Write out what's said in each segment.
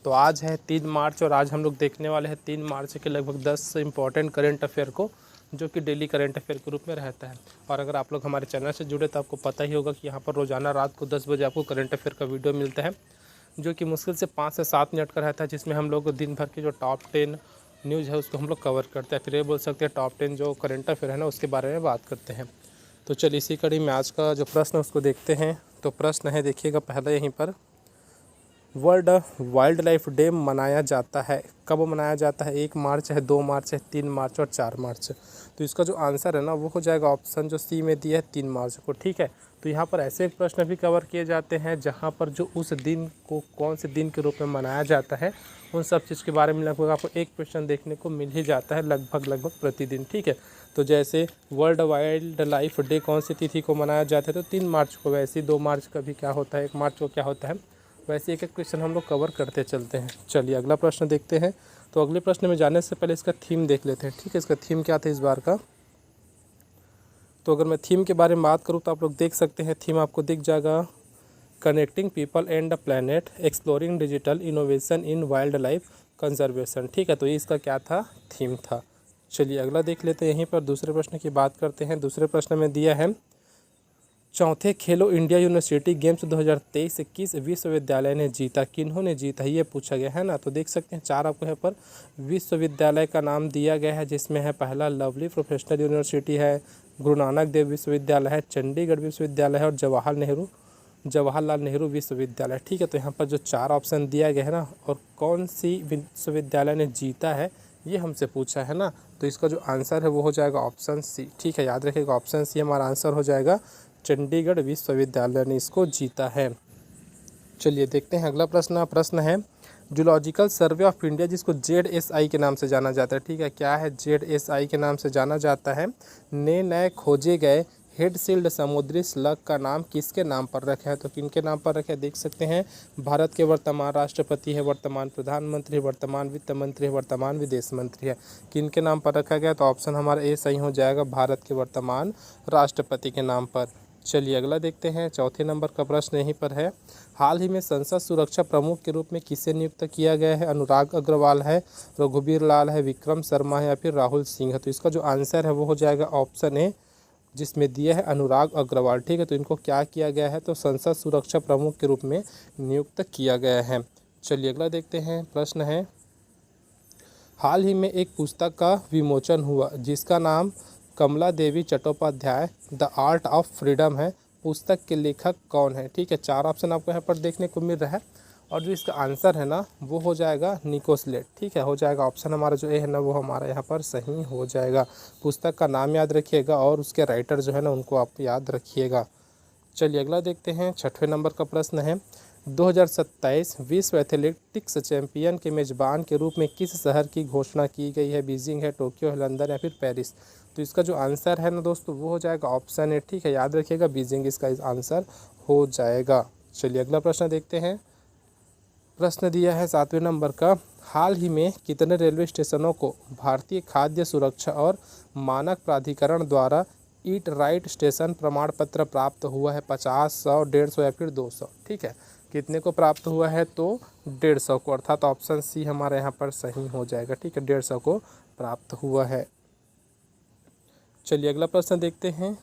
तो आज है 3 मार्च और आज हम लोग देखने वाले हैं 3 मार्च के लगभग 10 इंपॉर्टेंट करंट अफेयर को, जो कि डेली करंट अफेयर के रूप में रहता है। और अगर आप लोग हमारे चैनल से जुड़े तो आपको पता ही होगा कि यहाँ पर रोज़ाना रात को 10 बजे आपको करंट अफेयर का वीडियो मिलता है, जो कि मुश्किल से 5 से 7 मिनट का रहता है, जिसमें हम लोग दिन भर की जो टॉप 10 न्यूज़ है उसको हम लोग कवर करते हैं। फिर ये बोल सकते हैं टॉप 10 जो करंट अफेयर है ना उसके बारे में बात करते हैं। तो चलिए इसी कड़ी में आज का जो प्रश्न है उसको देखते हैं। तो प्रश्न है, देखिएगा पहले यहीं पर, वर्ल्ड वाइल्ड लाइफ डे मनाया जाता है, कब मनाया जाता है? 1 मार्च है, 2 मार्च है, 3 मार्च और 4 मार्च। तो इसका जो आंसर है ना वो हो जाएगा ऑप्शन जो सी में दिया है 3 मार्च को। ठीक है, तो यहाँ पर ऐसे प्रश्न भी कवर किए जाते हैं जहाँ पर जो उस दिन को कौन से दिन के रूप में मनाया जाता है उन सब चीज़ के बारे में लगभग आपको एक क्वेश्चन देखने को मिल ही जाता है लगभग प्रतिदिन। ठीक है, तो जैसे वर्ल्ड वाइल्ड लाइफ डे कौन सी तिथि को मनाया जाता है? तो 3 मार्च को। वैसे ही 2 मार्च का भी क्या होता है, 1 मार्च को क्या होता है, वैसे एक एक क्वेश्चन हम लोग कवर करते चलते हैं। चलिए अगला प्रश्न देखते हैं। तो अगले प्रश्न में जाने से पहले इसका थीम देख लेते हैं। ठीक है, इसका थीम क्या था इस बार का? तो अगर मैं थीम के बारे में बात करूँ तो आप लोग देख सकते हैं, थीम आपको दिख जाएगा, connecting people and the planet, exploring digital innovation in wild life conservation. ठीक है, तो ये इसका क्या था, थीम था। चलिए अगला देख लेते हैं। यहीं पर दूसरे प्रश्न की बात करते हैं। दूसरे प्रश्न में दिया है, चौथे खेलो इंडिया यूनिवर्सिटी गेम्स 2023 किस विश्वविद्यालय ने जीता? किन्होंने जीता ये पूछा गया है ना। तो देख सकते हैं 4 आपको यहाँ पर विश्वविद्यालय का नाम दिया गया है, जिसमें है पहला लवली प्रोफेशनल यूनिवर्सिटी है, गुरु नानक देव विश्वविद्यालय है, चंडीगढ़ विश्वविद्यालय है और जवाहरलाल नेहरू विश्वविद्यालय। ठीक है, तो यहाँ पर जो 4 ऑप्शन दिया गया है ना और कौन सी विश्वविद्यालय ने जीता है ये हमसे पूछा है ना। तो इसका जो आंसर है वो हो जाएगा ऑप्शन सी। ठीक है, याद रखिएगा ऑप्शन सी हमारा आंसर हो जाएगा, चंडीगढ़ विश्वविद्यालय ने इसको जीता है। चलिए देखते हैं अगला प्रश्न। प्रश्न है, जूलॉजिकल सर्वे ऑफ इंडिया जिसको ZSI के नाम से जाना जाता है। ठीक है, क्या है, ZSI के नाम से जाना जाता है, ने नए खोजे गए हेड सील्ड समुद्री स्लग का नाम किसके नाम पर रखा है? तो किनके नाम पर रखा है देख सकते हैं, भारत के वर्तमान राष्ट्रपति है, वर्तमान प्रधानमंत्री, वर्तमान वित्त मंत्री है, वर्तमान विदेश मंत्री है। किनके नाम पर रखा गया? तो ऑप्शन हमारा ए सही हो जाएगा, भारत के वर्तमान राष्ट्रपति के नाम पर। चलिए अगला देखते हैं। चौथे नंबर का प्रश्न यहीं पर है, हाल ही में संसद सुरक्षा प्रमुख के रूप में किसे नियुक्त किया गया है? अनुराग अग्रवाल है, रघुवीर लाल है, विक्रम शर्मा है या फिर राहुल सिंह है? तो इसका जो आंसर है वो हो जाएगा ऑप्शन ए, जिसमें दिया है अनुराग अग्रवाल। ठीक है, तो इनको क्या किया गया है? तो संसद सुरक्षा प्रमुख के रूप में नियुक्त किया गया है। चलिए अगला देखते हैं। प्रश्न है, हाल ही में एक पुस्तक का विमोचन हुआ जिसका नाम Kamala Devi Chattopadhyay the art of freedom है। पुस्तक के लेखक कौन है? ठीक है, 4 ऑप्शन आपको यहाँ पर देखने को मिल रहा है और जो इसका आंसर है ना वो हो जाएगा निकोलस लेट। ठीक है, हो जाएगा ऑप्शन हमारा जो ए है ना वो हमारा यहाँ पर सही हो जाएगा। पुस्तक का नाम याद रखिएगा और उसके राइटर जो है ना उनको आप याद रखिएगा। चलिए अगला देखते हैं। 6वें नंबर का प्रश्न है, 2027 विश्व एथलेटिक्स चैंपियन के मेज़बान के रूप में किस शहर की घोषणा की गई है? बीजिंग है, टोक्यो है, लंदन या फिर पेरिस? तो इसका जो आंसर है ना दोस्तों वो हो जाएगा ऑप्शन ए। ठीक है, याद रखिएगा बीजिंग इसका आंसर हो जाएगा। चलिए अगला प्रश्न देखते हैं। प्रश्न दिया है 7वें नंबर का, हाल ही में कितने रेलवे स्टेशनों को भारतीय खाद्य सुरक्षा और मानक प्राधिकरण द्वारा ईट राइट स्टेशन प्रमाण पत्र प्राप्त हुआ है? 50, 100, 150 या फिर 200? ठीक है, कितने को प्राप्त हुआ है? तो 150 को, अर्थात ऑप्शन सी हमारे यहाँ पर सही हो जाएगा। ठीक है, 150 को प्राप्त हुआ है। चलिए अगला प्रश्न देखते हैं।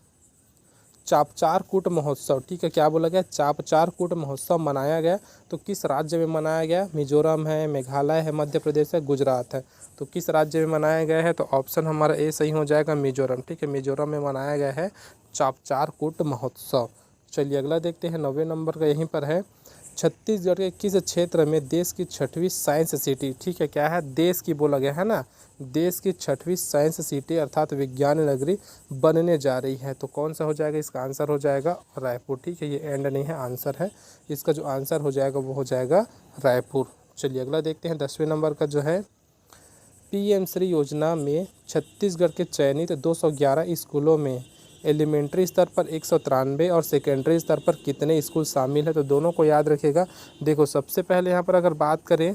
चापचारकूट महोत्सव, ठीक है, क्या बोला गया? चापचारकूट महोत्सव मनाया गया तो किस राज्य में मनाया गया? मिजोरम है, मेघालय है, मध्य प्रदेश है, गुजरात है? तो किस राज्य में मनाया गया है? तो ऑप्शन हमारा ए सही हो जाएगा, मिजोरम। ठीक है, मिजोरम में मनाया गया है चापचारकूट महोत्सव। चलिए अगला देखते हैं। 9वें नंबर का यहीं पर है, छत्तीसगढ़ के किस क्षेत्र में देश की 6वीं साइंस सिटी, ठीक है, क्या है, देश की बोला गया है ना, देश की 6वीं साइंस सिटी अर्थात विज्ञान नगरी बनने जा रही है? तो कौन सा हो जाएगा? इसका आंसर हो जाएगा रायपुर। ठीक है, ये एंड नहीं है, आंसर है। इसका जो आंसर हो जाएगा वो हो जाएगा रायपुर। चलिए अगला देखते हैं। 10वें नंबर का जो है, PM श्री योजना में छत्तीसगढ़ के चयनित 211 स्कूलों में एलिमेंट्री स्तर पर 193 और सेकेंडरी स्तर पर कितने स्कूल शामिल है? तो दोनों को याद रखिएगा। देखो सबसे पहले यहाँ पर अगर बात करें,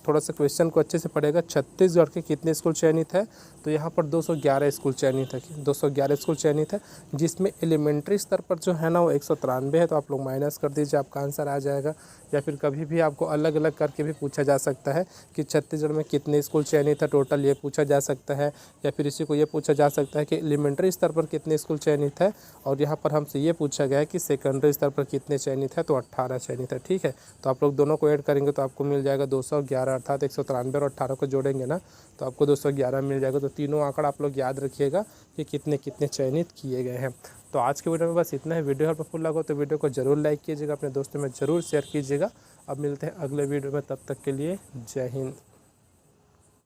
थोड़ा सा क्वेश्चन को अच्छे से पढ़ेगा, छत्तीसगढ़ के कितने स्कूल चयनित है? तो यहाँ पर 211 स्कूल चयनित है, 211 स्कूल चयनित है, जिसमें एलिमेंट्री स्तर पर जो है ना वो 193 है। तो आप लोग माइनस कर दीजिए, आपका आंसर आ जाएगा या फिर कभी भी आपको अलग अलग करके भी पूछा जा सकता है कि छत्तीसगढ़ में कितने स्कूल चयनित है टोटल, ये पूछा जा सकता है। या फिर इसी को ये पूछा जा सकता है कि एलिमेंट्री स्तर पर कितने स्कूल चयनित है, और यहाँ पर हमसे ये पूछा गया है कि सेकेंडरी स्तर पर कितने चयनित है, तो 18 चयनित है। ठीक है, तो आप लोग दोनों को ऐड करेंगे तो आपको मिल जाएगा 211, अर्थात 193 और 18 को जोड़ेंगे ना तो आपको 211 मिल जाएगा। तो तीनों आंकड़ा आप लोग याद रखिएगा कि कितने कितने चयनित किए गए हैं। तो आज के वीडियो में बस इतना है। वीडियो हेल्पफुल लगा तो वीडियो को जरूर लाइक कीजिएगा, अपने दोस्तों में ज़रूर शेयर कीजिएगा। अब मिलते हैं अगले वीडियो में, तब तक के लिए जय हिंद।